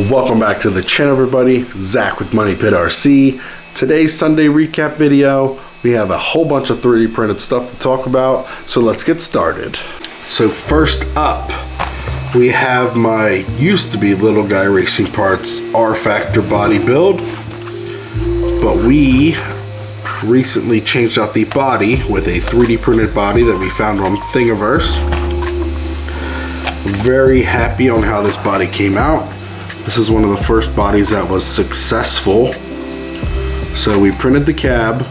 Welcome back to the channel, everybody. Zach with Money Pit RC. Today's Sunday recap video, we have a whole bunch of 3D printed stuff to talk about, so let's get started. So first up, we have my used to be Little Guy Racing Parts R-Factor body build, but we recently changed out the body with a 3D printed body that we found on Thingiverse. Very happy on how this body came out. This is one of the first bodies that was successful. So we printed the cab,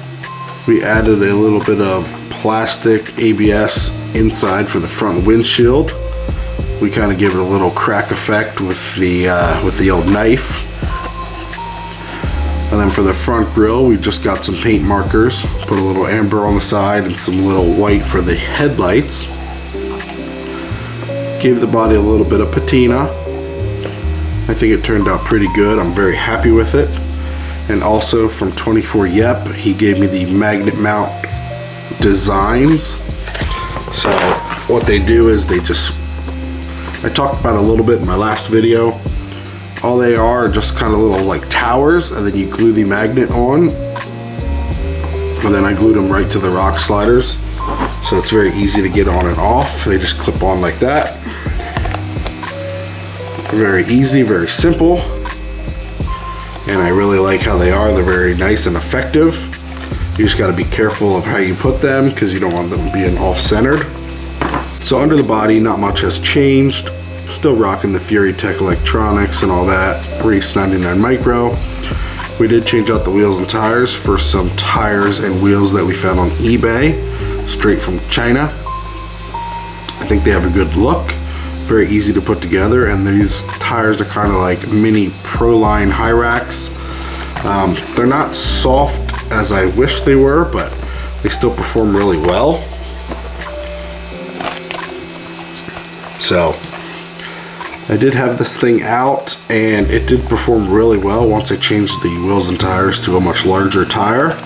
we added a little bit of plastic ABS inside for the front windshield. We kind of gave it a little crack effect with the old knife. And then for the front grille, we just got some paint markers, put a little amber on the side and some little white for the headlights. Gave the body a little bit of patina. I think it turned out pretty good. I'm very happy with it. And also from 24 Yep, he gave me the magnet mount designs. So what they do is I talked about it a little bit in my last video. All they are just kind of little like towers, and then you glue the magnet on. And then I glued them right to the rock sliders. So it's very easy to get on and off. They just clip on like that. Very easy, very simple, and I really like how they are. They're very nice and effective. You just got to be careful of how you put them because you don't want them being off-centered. So under the body, not much has changed. Still rocking the Tech electronics and all that. Race 99 Micro. We did change out the wheels and tires for some tires and wheels that we found on eBay, straight from China. I think they have a good look. Very easy to put together, and these tires are kind of like mini Proline high racks. They're not soft as I wish they were, but they still perform really well. So I did have this thing out, and it did perform really well once I changed the wheels and tires to a much larger tire.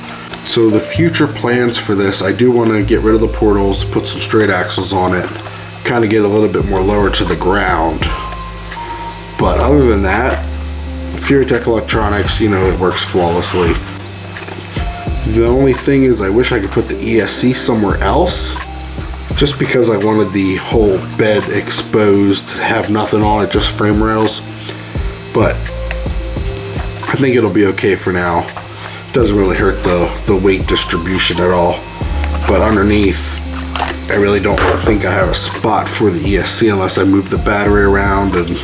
So the future plans for this, I do want to get rid of the portals, put some straight axles on it, kind of get a little bit more lower to the ground. But other than that, Tech electronics, you know, it works flawlessly. The only thing is I wish I could put the ESC somewhere else, just because I wanted the whole bed exposed, have nothing on it, just frame rails. But I think it'll be okay for now. It doesn't really hurt the weight distribution at all. But underneath, I really don't think I have a spot for the ESC unless I move the battery around and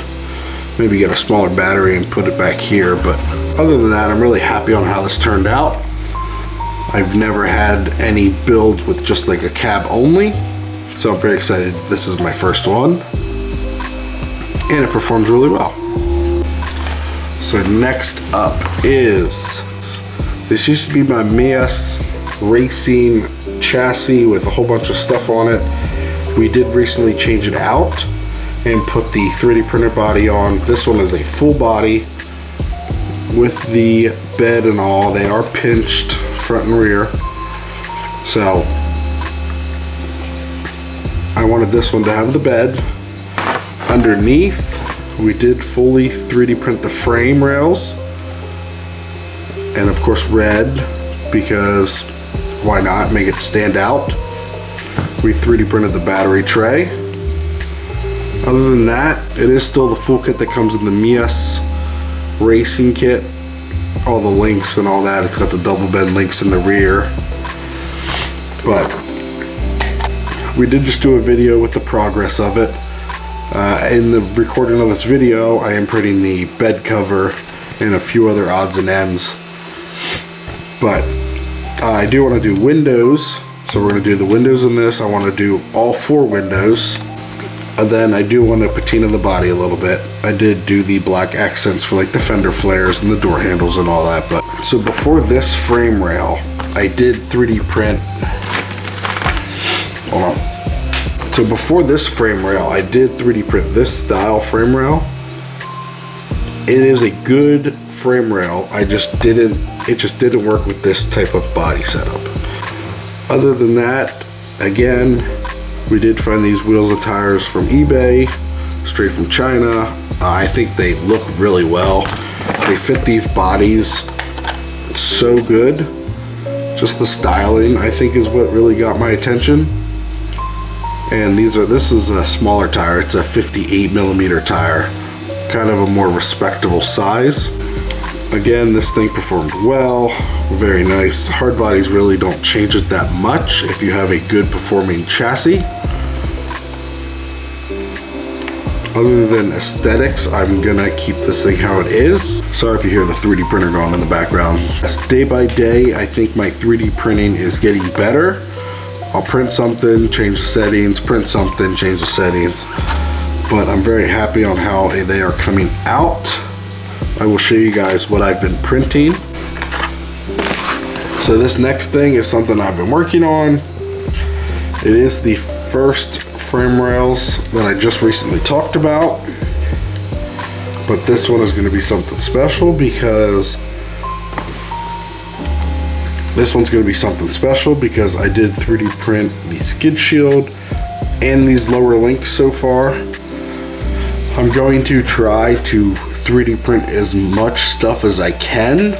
maybe get a smaller battery and put it back here. But other than that, I'm really happy on how this turned out. I've never had any builds with just like a cab only, so I'm very excited. This is my first one, and it performs really well. So next up is, this used to be my Mias Racing chassis with a whole bunch of stuff on it. We did recently change it out and put the 3D printer body on. This one is a full body with the bed and all. They are pinched front and rear. So I wanted this one to have the bed. Underneath, we did fully 3D print the frame rails, and of course red, because why not make it stand out. We 3D printed the battery tray. Other than that, it is still the full kit that comes in the Mias Racing kit. All the links and all that. It's got the double bed links in the rear. But we did just do a video with the progress of it. In the recording of this video, I am printing the bed cover and a few other odds and ends. But I do want to do windows, so we're going to do the windows in this. I want to do all 4 windows, and then I do want to patina the body a little bit. I did do the black accents for like the fender flares and the door handles and all that. But so before this frame rail, I did 3D print. Hold on. So before this frame rail, I did 3D print this style frame rail. It is a good frame rail. It just didn't work with this type of body setup. Other than that, again, we did find these wheels and tires from eBay, straight from China. I think they look really well. They fit these bodies so good. Just the styling, I think, is what really got my attention. And this is a smaller tire. It's a 58 millimeter tire, kind of a more respectable size. Again, this thing performed well, very nice. Hard bodies really don't change it that much if you have a good performing chassis. Other than aesthetics, I'm gonna keep this thing how it is. Sorry if you hear the 3D printer going in the background. As day by day, I think my 3D printing is getting better. I'll print something, change the settings, print something, change the settings. But I'm very happy on how they are coming out. I will show you guys what I've been printing. So this next thing is something I've been working on. It is the first frame rails that I just recently talked about, but this one is going to be something special because I did 3D print the skid shield and these lower links so far. I'm going to try to 3D print as much stuff as I can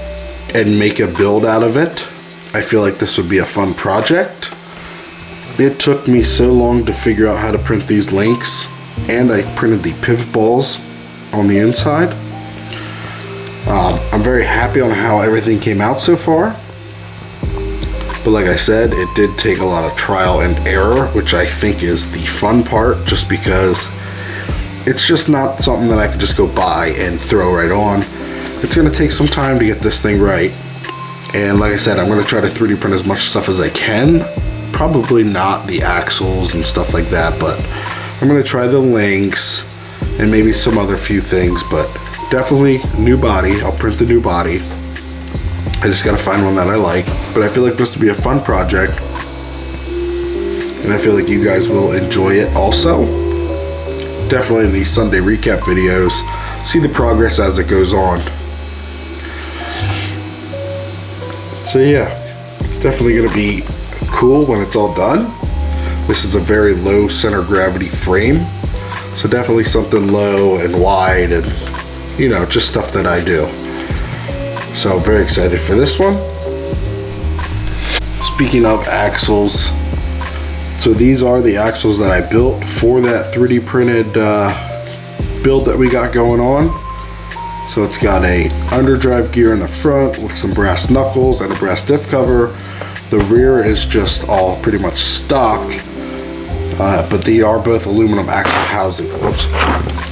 and make a build out of it. I feel like this would be a fun project. It took me so long to figure out how to print these links, and I printed the pivot balls on the inside. I'm very happy on how everything came out so far. But like I said, it did take a lot of trial and error, which I think is the fun part, just because it's just not something that I could just go buy and throw right on. It's gonna take some time to get this thing right. And like I said, I'm gonna try to 3D print as much stuff as I can. Probably not the axles and stuff like that, but I'm gonna try the links and maybe some other few things, but definitely new body. I'll print the new body. I just gotta find one that I like, but I feel like this will be a fun project, and I feel like you guys will enjoy it also. Definitely in these Sunday recap videos, see the progress as it goes on. So yeah, it's definitely gonna be cool when it's all done. This is a very low center gravity frame, so definitely something low and wide, and you know, just stuff that I do. So I'm very excited for this one. Speaking of axles, so these are the axles that I built for that 3D printed build that we got going on. So it's got a underdrive gear in the front with some brass knuckles and a brass diff cover. The rear is just all pretty much stock, but they are both aluminum axle housing. Whoops.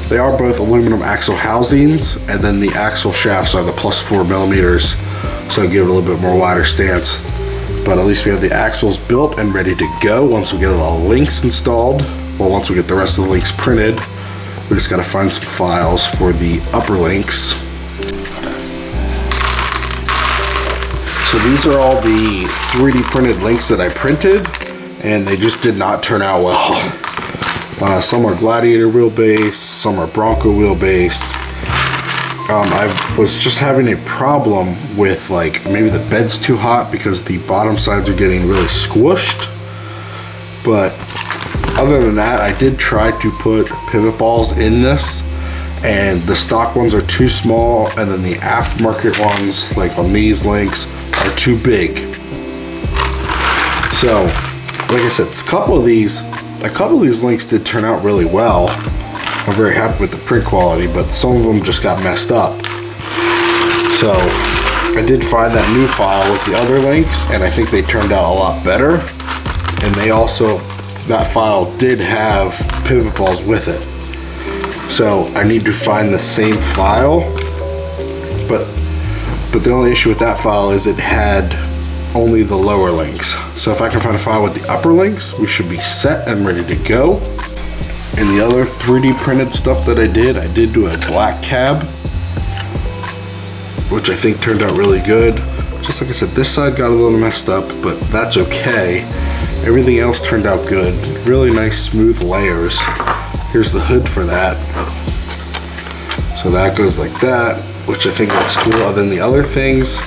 They are both aluminum axle housings, and then the axle shafts are the +4 millimeters, so I give it a little bit more wider stance. But at least we have the axles built and ready to go once we get all the links installed. Well, once we get the rest of the links printed, we just gotta find some files for the upper links. So these are all the 3D printed links that I printed, and they just did not turn out well. Some are Gladiator wheelbase, some are Bronco wheelbase. I was just having a problem with, like, maybe the bed's too hot because the bottom sides are getting really squished. But other than that, I did try to put pivot balls in this, and the stock ones are too small, and then the aftermarket ones, like on these links, are too big. So, like I said, a couple of these links did turn out really well. I'm very happy with the print quality, but some of them just got messed up. So I did find that new file with the other links, and I think they turned out a lot better. And they also, that file did have pivot balls with it. So I need to find the same file, but the only issue with that file is it had only the lower links. So if I can find a file with the upper links, we should be set and ready to go. And the other 3D printed stuff that I did do a black cab, which I think turned out really good. Just like I said, this side got a little messed up, but that's okay. Everything else turned out good. Really nice smooth layers. Here's the hood for that. So that goes like that, which I think looks cool. Other than the other things,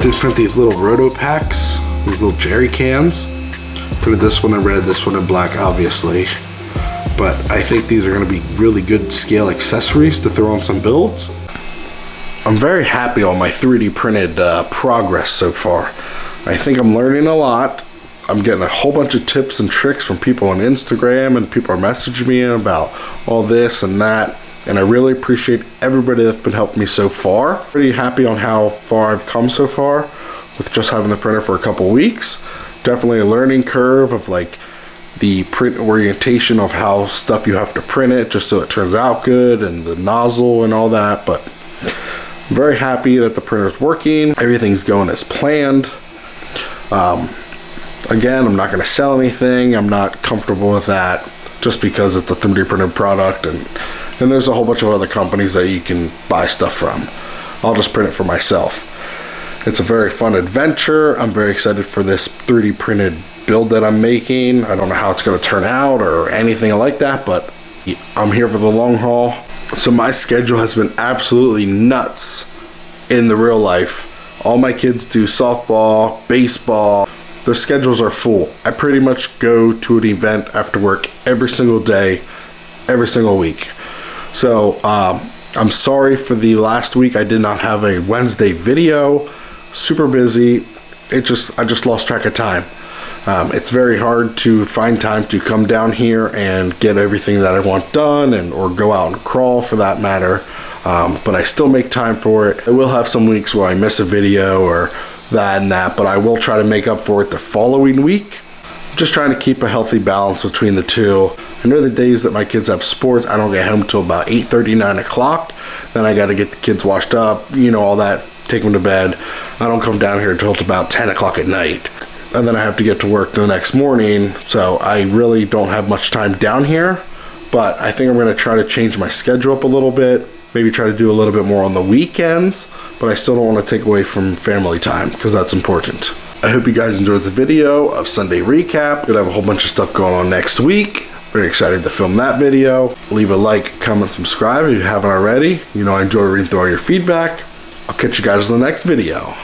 did print these little roto packs, these little jerry cans. Printed this one in red, this one in black, obviously. but I think these are going to be really good scale accessories to throw on some builds. I'm very happy on my 3D printed progress so far. I think I'm learning a lot. I'm getting a whole bunch of tips and tricks from people on Instagram, and people are messaging me about all this and that. And I really appreciate everybody that's been helping me so far. Pretty happy on how far I've come so far with just having the printer for a couple weeks. Definitely a learning curve of like the print orientation of how stuff you have to print it just so it turns out good, and the nozzle and all that. But I'm very happy that the printer's working. Everything's going as planned. Again, I'm not going to sell anything. I'm not comfortable with that just because it's a 3D printed product, and there's a whole bunch of other companies that you can buy stuff from. I'll just print it for myself. It's a very fun adventure. I'm very excited for this 3D printed build that I'm making. I don't know how it's going to turn out or anything like that, but I'm here for the long haul. So my schedule has been absolutely nuts in the real life. All my kids do softball, baseball. Their schedules are full. I pretty much go to an event after work every single day, every single week. So I'm sorry for the last week I did not have a Wednesday video. Super busy. I just lost track of time. It's very hard to find time to come down here and get everything that I want done, or go out and crawl for that matter. But I still make time for it. I will have some weeks where I miss a video or that and that, but I will try to make up for it the following week. Just trying to keep a healthy balance between the two. I know the days that my kids have sports, I don't get home until about 8:30, 9 o'clock. Then I got to get the kids washed up, all that, take them to bed. I don't come down here until it's about 10 o'clock at night. And then I have to get to work the next morning, so I really don't have much time down here. But I think I'm going to try to change my schedule up a little bit. Maybe try to do a little bit more on the weekends, but I still don't want to take away from family time because that's important. I hope you guys enjoyed the video of Sunday recap. Gonna have a whole bunch of stuff going on next week. Very excited to film that video. Leave a like, comment, subscribe if you haven't already. I enjoy reading through all your feedback. I'll catch you guys in the next video.